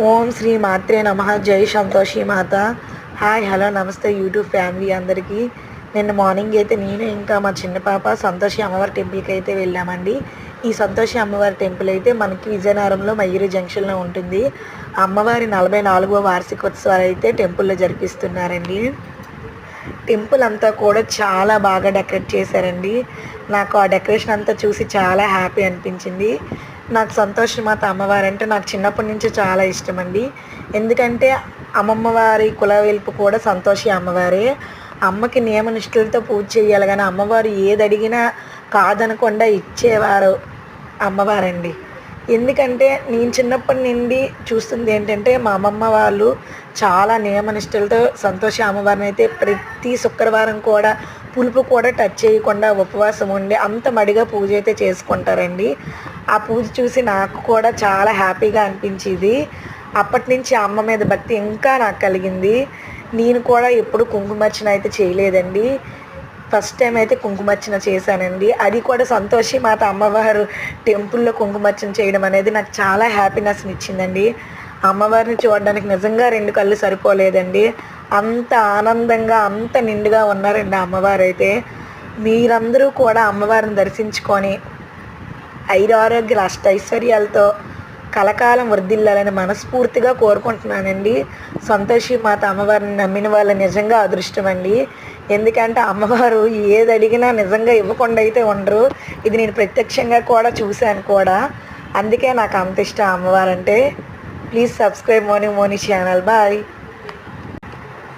ఓం శ్రీ మాత్రే నమః. జై సంతోషి మాత. Hi hello నమస్తే యూట్యూబ్ ఫ్యామిలీ అందరికీ. నిన్న మార్నింగ్ అయితే నేను ఇంకా మా చిన్న పాప సంతోషి అమ్మవారి టెంపుల్కి అయితే వెళ్ళామండి. ఈ సంతోషి అమ్మవారి టెంపుల్ అయితే మనకి విజయనగరంలో మయూరి జంక్షన్లో ఉంటుంది. అమ్మవారి 44వ వార్షికోత్సవాలు అయితే టెంపుల్లో జరిపిస్తున్నారండి. టెంపుల్ అంతా కూడా చాలా బాగా డెకరేట్ చేశారండి. నాకు ఆ డెకరేషన్ అంతా చూసి చాలా హ్యాపీ అనిపించింది. నాకు సంతోషి మాత అమ్మవారంటే నాకు చిన్నప్పటి నుంచి చాలా ఇష్టమండి. ఎందుకంటే అమ్మమ్మ వారి కులవెల్పు కూడా సంతోషి అమ్మవారే. అమ్మకి నియమనిష్టలతో పూజ చేయాలి, కానీ అమ్మవారు ఏది అడిగినా కాదనకుండా ఇచ్చేవారు అమ్మవారండి. ఎందుకంటే నేను చిన్నప్పటి నుండి చూస్తుంది ఏంటంటే మా అమ్మమ్మ వాళ్ళు చాలా నియమనిష్టలతో సంతోషి అమ్మవారిని అయితే ప్రతి శుక్రవారం కూడా పులుపు కూడా టచ్ చేయకుండా ఉపవాసం ఉండి అంత మడిగా పూజ అయితే చేసుకుంటారండి. ఆ పూజ చూసి నాకు కూడా చాలా హ్యాపీగా అనిపించేది. అప్పటి నుంచి అమ్మ మీద భక్తి ఇంకా నాకు కలిగింది. నేను కూడా ఎప్పుడు కుంకుమార్చన అయితే చేయలేదండి. ఫస్ట్ టైం అయితే కుంకుమార్చన చేశానండి. అది కూడా సంతోషి మాత అమ్మవారు టెంపుల్లో కుంకుమార్చన చేయడం అనేది నాకు చాలా హ్యాపీనెస్ని ఇచ్చిందండి. అమ్మవారిని చూడడానికి నిజంగా 2 కళ్ళు సరిపోలేదండి. అంత ఆనందంగా అంత నిండుగా ఉన్నారండి అమ్మవారు అయితే. మీరందరూ కూడా అమ్మవారిని దర్శించుకొని ఐరారోగ్యాల అష్టైశ్వర్యాలతో కలకాలం వర్ధిల్లాలని మనస్ఫూర్తిగా కోరుకుంటున్నానండి. సంతోషి మాత అమ్మవారిని నమ్మిన వాళ్ళు నిజంగా అదృష్టం అండి. ఎందుకంటే అమ్మవారు ఏది అడిగినా నిజంగా ఇవ్వకుండా అయితే ఉండరు. ఇది నేను ప్రత్యక్షంగా కూడా చూశాను కూడా. అందుకే నాకు అంత ఇష్టం అమ్మవారంటే. ప్లీజ్ సబ్స్క్రైబ్ మోని ఛానల్. బాయ్.